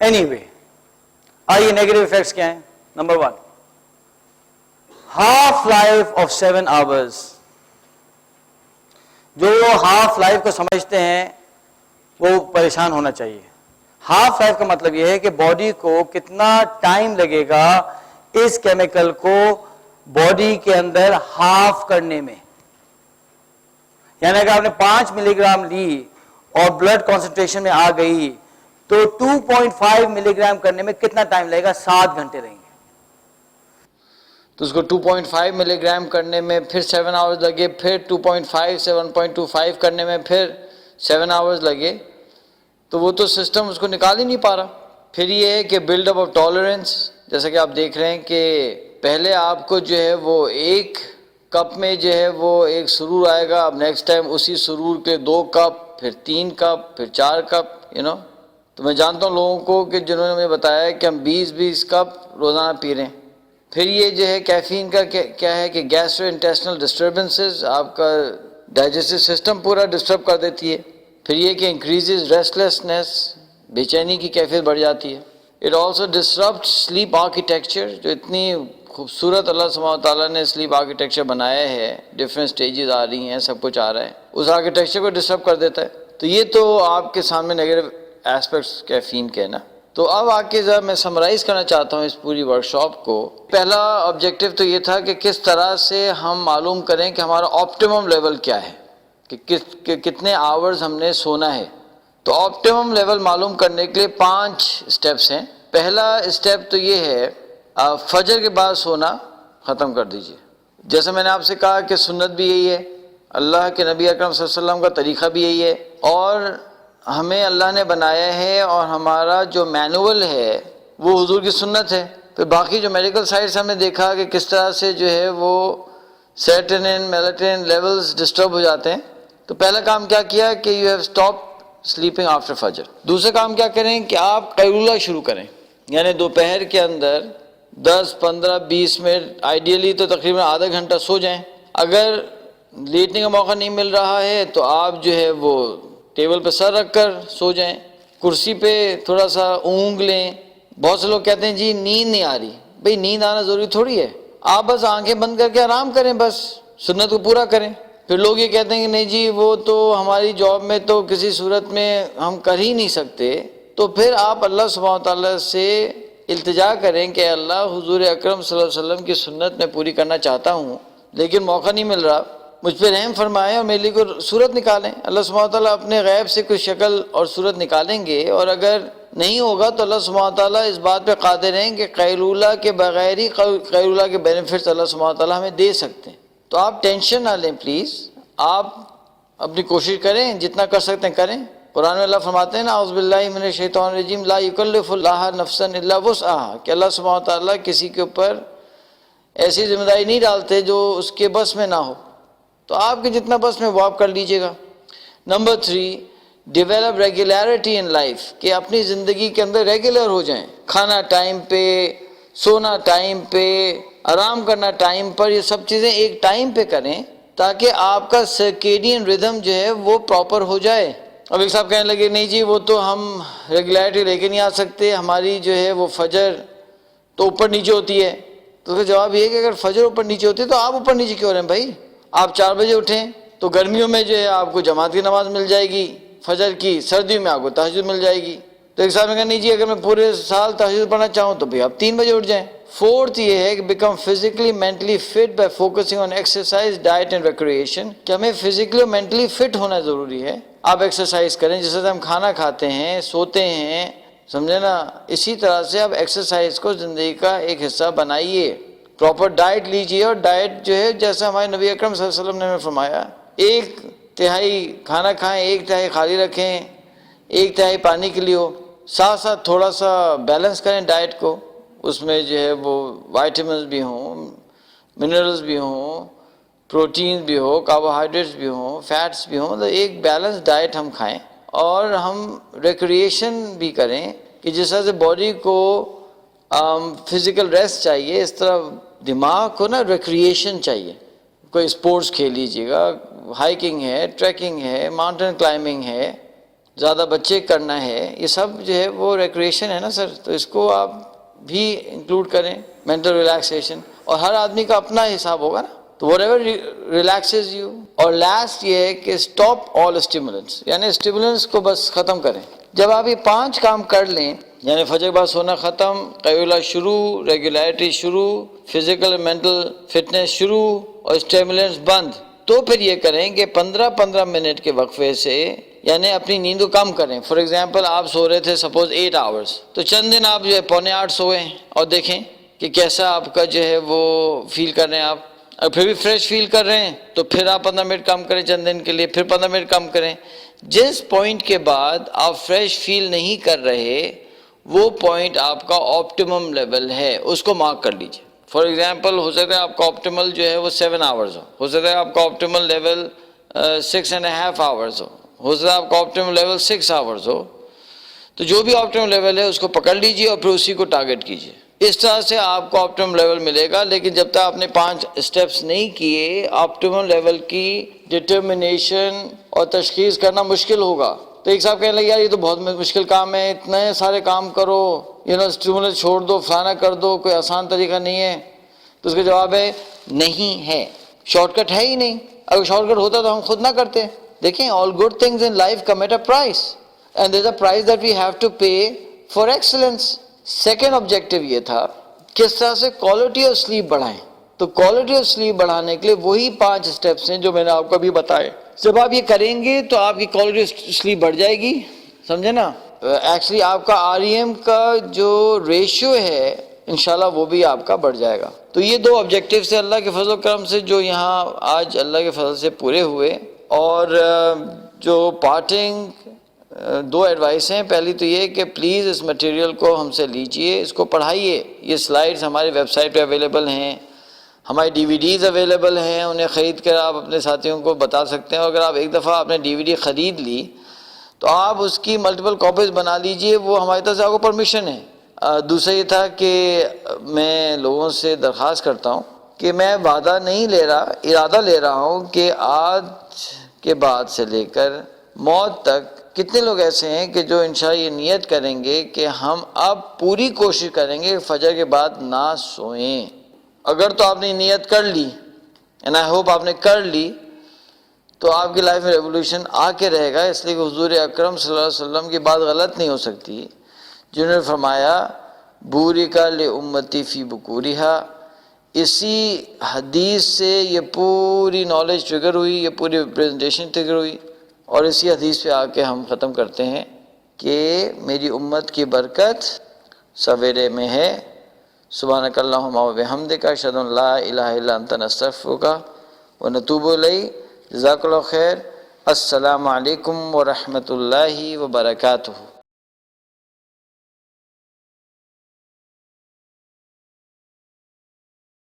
Any way. آئیے negative effects کیا ہیں. Number 1, half life of 7 hours. جو ہاف لائف کو سمجھتے ہیں وہ پریشان ہونا چاہیے. ہاف لائف کا مطلب یہ ہے کہ باڈی کو کتنا ٹائم لگے گا اس کیمیکل کو باڈی کے اندر ہاف کرنے میں. یعنی اگر آپ نے 5 ملی گرام لی اور بلڈ کانسنٹریشن میں آ گئی تو 2.5 ملی گرام کرنے میں کتنا ٹائم لگے گا؟ 7 گھنٹے لگیں گے. تو اس کو 2.5 ملی گرام کرنے میں پھر 7 hours لگے, پھر 2.5 سے 1.25 کرنے میں پھر 7 hours لگے, تو وہ تو سسٹم اس کو نکال ہی نہیں پا رہا. پھر یہ ہے کہ بلڈ اپ آف ٹالرنس, جیسا کہ آپ دیکھ رہے ہیں کہ پہلے آپ کو جو ہے وہ ایک کپ میں جو ہے وہ ایک سرور آئے گا, اب نیکسٹ ٹائم اسی سرور کے 2 کپ, پھر 3 کپ, پھر 4 کپ, تو میں جانتا ہوں لوگوں کو کہ جنہوں نے مجھے بتایا کہ ہم 20 کپ روزانہ پی رہے ہیں. پھر یہ جو ہے کیفین کا کیا ہے کہ گیسٹرو انٹیسٹنل ڈسٹربنسز, آپ کا ڈائجسٹو سسٹم پورا ڈسٹرب کر دیتی ہے. پھر یہ کہ انکریزز ریسٹلیسنس, بے چینی کی کیفیت بڑھ جاتی ہے. It also disrupt slip architecture, جو اتنی خوبصورت اللہ سبحانہ تعالیٰ نے سلیپ آرکیٹیکچر بنایا ہے, ڈفرینٹ سٹیجز آ رہی ہیں, سب کچھ آ رہا ہے, اس آرکیٹیکچر کو ڈسٹرب کر دیتا ہے. تو یہ تو آپ کے سامنے نیگیٹو ایسپیکٹس کیفین کے نا. تو اب آگے ذرا میں سمرائز کرنا چاہتا ہوں اس پوری ورکشاپ کو. پہلا آبجیکٹیو تو یہ تھا کہ کس طرح سے ہم معلوم کریں کہ ہمارا آپٹیمم لیول کیا ہے, کہ کتنے آورز ہم نے سونا ہے. تو آپٹیمم لیول معلوم کرنے کے لیے 5 اسٹیپس ہیں. پہلا اسٹیپ تو یہ ہے, فجر کے بعد سونا ختم کر دیجئے. جیسا میں نے آپ سے کہا کہ سنت بھی یہی ہے, اللہ کے نبی اکرم صلی اللہ علیہ وسلم کا طریقہ بھی یہی ہے, اور ہمیں اللہ نے بنایا ہے, اور ہمارا جو مینول ہے وہ حضور کی سنت ہے. پھر باقی جو میڈیکل سائڈ سے ہم نے دیکھا کہ کس طرح سے جو ہے وہ سیروٹونن میلاٹونن لیولز ڈسٹرب ہو جاتے ہیں. تو پہلا کام کیا کیا کہ you have stop sleeping after فجر. دوسرا کام کیا کریں کہ آپ قیلولہ شروع کریں, یعنی دوپہر کے اندر 10, 15, 20 منٹ, آئیڈیلی تو تقریباً آدھا گھنٹہ سو جائیں. اگر لیٹنے کا موقع نہیں مل رہا ہے تو آپ جو ہے وہ ٹیبل پہ سر رکھ کر سو جائیں, کرسی پہ تھوڑا سا اونگ لیں. بہت سے لوگ کہتے ہیں جی نیند نہیں آ رہی. بھئی نیند آنا ضروری تھوڑی ہے, آپ بس آنکھیں بند کر کے آرام کریں, بس سنت کو پورا کریں. پھر لوگ یہ کہتے ہیں کہ نہیں جی وہ تو ہماری جاب میں تو کسی صورت میں ہم کر ہی نہیں سکتے. تو پھر آپ اللہ سبحانہ تعالیٰ سے التجا کریں کہ اللہ حضور اکرم صلی اللہ علیہ وسلم کی سنت میں پوری کرنا چاہتا ہوں لیکن موقع نہیں مل رہا, مجھ پہ رحم فرمائیں اور میرے لیے کوئی صورت نکالیں. اللہ سبحانہ تعالیٰ اپنے غیب سے کوئی شکل اور صورت نکالیں گے, اور اگر نہیں ہوگا تو اللہ سبحانہ تعالیٰ اس بات پہ قادر ہیں کہ قیلولہ کے بغیر ہی قیلولہ کے بینیفٹس اللہ سبحانہ تعالیٰ ہمیں دے سکتے ہیں. تو آپ ٹینشن نہ لیں پلیز, آپ اپنی کوشش کریں, جتنا کر سکتے ہیں کریں. قرآن میں اللہ فرماتے ہیں نا اعوذ باللہ من الشیطان الرجیم لا یکلف اللہ نفسا الا وسعہا, کہ اللہ سبحانہ تعالیٰ کسی کے اوپر ایسی ذمہ داری نہیں ڈالتے جو اس کے بس میں نہ ہو. تو آپ کے جتنا بس میں وہ آپ کر لیجئے گا. Number 3, develop regularity in life, کہ اپنی زندگی کے اندر ریگولر ہو جائیں. کھانا ٹائم پہ, سونا ٹائم پہ, آرام کرنا ٹائم پر, یہ سب چیزیں ایک ٹائم پہ کریں تاکہ آپ کا سرکیڈین ردم جو ہے وہ پراپر ہو جائے. اب ایک صاحب کہنے لگے نہیں جی وہ تو ہم ریگولیرٹی لے کے نہیں آ سکتے, ہماری جو ہے وہ فجر تو اوپر نیچے ہوتی ہے. تو اس کا جواب یہ ہے کہ اگر فجر اوپر نیچے ہوتی ہے تو آپ اوپر نیچے کیوں رہے ہیں بھائی. آپ 4 بجے اٹھیں تو گرمیوں میں جو ہے آپ کو جماعت کی نماز مل جائے گی فجر کی, سردیوں میں آپ کو تہجد مل جائے گی. تو ایک صاحب نے کہا نہیں جی اگر میں پورے سال تہجد پڑھنا چاہوں تو بھئی آپ 3 بجے اٹھ جائیں. 4th یہ ہے کہ become physically mentally fit by focusing on exercise diet and recreation, کہ ہمیں فزیکلی اور مینٹلی فٹ ہونا ضروری ہے. آپ ایکسرسائز کریں, جس طرح ہم کھانا کھاتے ہیں, سوتے ہیں, سمجھے نا, اسی طرح سے آپ ایکسرسائز کو زندگی کا ایک حصہ بنائیے. پراپر ڈائٹ لیجیے, اور ڈائٹ جو ہے جیسا ہمارے نبی اکرم صلی اللہ علیہ وسلم نے ہمیں فرمایا, 1/3 کھانا کھائیں, 1/3 خالی رکھیں, 1/3 پانی کے لیے ہو. ساتھ ساتھ تھوڑا سا بیلنس کریں ڈائٹ کو, اس میں جو ہے وہ وائٹامنس بھی ہوں, منرلز بھی ہوں, پروٹین بھی ہو, کاربوہائیڈریٹس بھی ہوں, فیٹس بھی ہوں. مطلب ایک بیلنس ڈائٹ ہم کھائیں, اور ہم ریکریشن بھی کریں کہ جس طرح سے باڈی کو فزیکل ریسٹ چاہیے, اس طرح دماغ کو نا ریکریشن چاہیے. کوئی اسپورٹس کھیل لیجیے گا, ہائکنگ ہے, ٹریکنگ ہے, ماؤنٹین کلائمبنگ ہے, زیادہ بچے کرنا ہے، یہ سب جو ہے وہ ریکریشن ہے نا سر، تو اس کو آپ بھی انکلوڈ کریں، مینٹل ریلیکسیشن، اور ہر آدمی کا اپنا حساب ہوگا نا، تو وٹ ایور ریلیکسز یو. اور لاسٹ یہ ہے کہ اسٹاپ آل اسٹیمولنٹس، یعنی اسٹیمولنٹس کو بس ختم کریں. جب آپ یہ 5 کام کر لیں، یعنی فجر کے بعد سونا ختم، قیلولہ شروع، ریگولیرٹی شروع، فزیکل مینٹل فٹنس شروع، اور اسٹیمولنٹس بند، تو پھر یہ کریں کہ 15 منٹ کے وقفے سے یعنی اپنی نیند کو کم کریں. فار ایگزامپل آپ سو رہے تھے سپوز 8 آورس، تو چند دن آپ جو ہے 7:45 سوئیں اور دیکھیں کہ کیسا آپ کا جو ہے وہ فیل کر رہے ہیں آپ. اور پھر بھی فریش فیل کر رہے ہیں تو پھر آپ 15 منٹ کم کریں چند دن کے لیے، پھر 15 منٹ کم کریں. جس پوائنٹ کے بعد آپ فریش فیل نہیں کر رہے وہ پوائنٹ آپ کا آپٹیمم لیول ہے، اس کو مارک کر لیجیے. فار ایگزامپل ہو سکتا ہے آپ کا آپٹیمل جو ہے وہ 7 آورز ہو سکتا ہے آپ کا آپٹیمل لیول 6.5 آورز ہو سکتا ہے آپ کا آپٹیمل لیول 6 آورز ہو. تو جو بھی آپٹیمل لیول ہے اس کو پکڑ لیجیے اور پھر اسی کو ٹارگٹ کیجیے. اس طرح سے آپ کو آپٹیمل لیول ملے گا. لیکن جب تک آپ نے 5 اسٹیپس نہیں کیے، آپٹیمل لیول کی ڈٹرمنیشن اور تشخیص کرنا مشکل ہوگا. تو ایک صاحب کہنے لگے یار یہ تو بہت مشکل کام ہے، اتنے سارے کام کرو، اسٹیمولس چھوڑ دو، فلانا کر دو، کوئی آسان طریقہ نہیں ہے. تو اس کا جواب ہے نہیں ہے، شارٹ کٹ ہے ہی نہیں. اگر شارٹ کٹ ہوتا تو ہم خود نہ کرتے. دیکھیں all good things in life come at a price and there's a price that we have to pay for excellence. Second objective یہ تھا کس طرح سے کوالٹی آف سلیپ بڑھائیں. تو کوالٹی آف سلیپ بڑھانے کے لیے وہی 5 اسٹیپس ہیں جو میں نے آپ کو ابھی بتائے. جب آپ یہ کریں گے تو آپ کی کوالٹی آف سلیپ بڑھ جائے گی، سمجھے نا. ایکچولی آپ کا REM کا جو ریشیو ہے انشاءاللہ وہ بھی آپ کا بڑھ جائے گا. تو یہ 2 آبجیکٹیو سے اللہ کے فضل و کرم سے جو یہاں آج اللہ کے فضل سے پورے ہوئے. اور جو پارٹنگ 2 ایڈوائس ہیں، پہلی تو یہ کہ پلیز اس مٹیریل کو ہم سے لیجئے، اس کو پڑھائیے. یہ سلائیڈز ہماری ویب سائٹ پہ اویلیبل ہیں، ہماری DVDs اویلیبل ہیں، انہیں خرید کر آپ اپنے ساتھیوں کو بتا سکتے ہیں. اگر آپ ایک دفعہ آپ نے DVD خرید لی تو آپ اس کی ملٹیپل کاپیز بنا لیجئے، وہ ہماری طرف سے آپ کو پرمیشن ہے. دوسرا یہ تھا کہ میں لوگوں سے درخواست کرتا ہوں کہ میں وعدہ نہیں لے رہا، ارادہ لے رہا ہوں کہ آج کے بعد سے لے کر موت تک کتنے لوگ ایسے ہیں کہ جو انشاءاللہ یہ نیت کریں گے کہ ہم اب پوری کوشش کریں گے فجر کے بعد نہ سوئیں. اگر تو آپ نے نیت کر لی اینڈ آئی ہوپ آپ نے کر لی تو آپ کی لائف میں ریولوشن آ کے رہے گا. اس لیے کہ حضور اکرم صلی اللہ علیہ وسلم کی بات غلط نہیں ہو سکتی جنہوں نے فرمایا بورکا لامتی فی بکورہا. اسی حدیث سے یہ پوری نالج ٹریگر ہوئی، یہ پوری پریزنٹیشن ٹریگر ہوئی. اور اسی حدیث پہ آ کے ہم ختم کرتے ہیں کہ میری امت کی برکت سویرے میں ہے. سبحانک اللہم و بحمدک اشہد ان لا الہ الا انت نستغفرک و نتوب الیک. جزاک اللہ خیر. السلام علیکم ورحمۃ اللہ وبرکاتہ.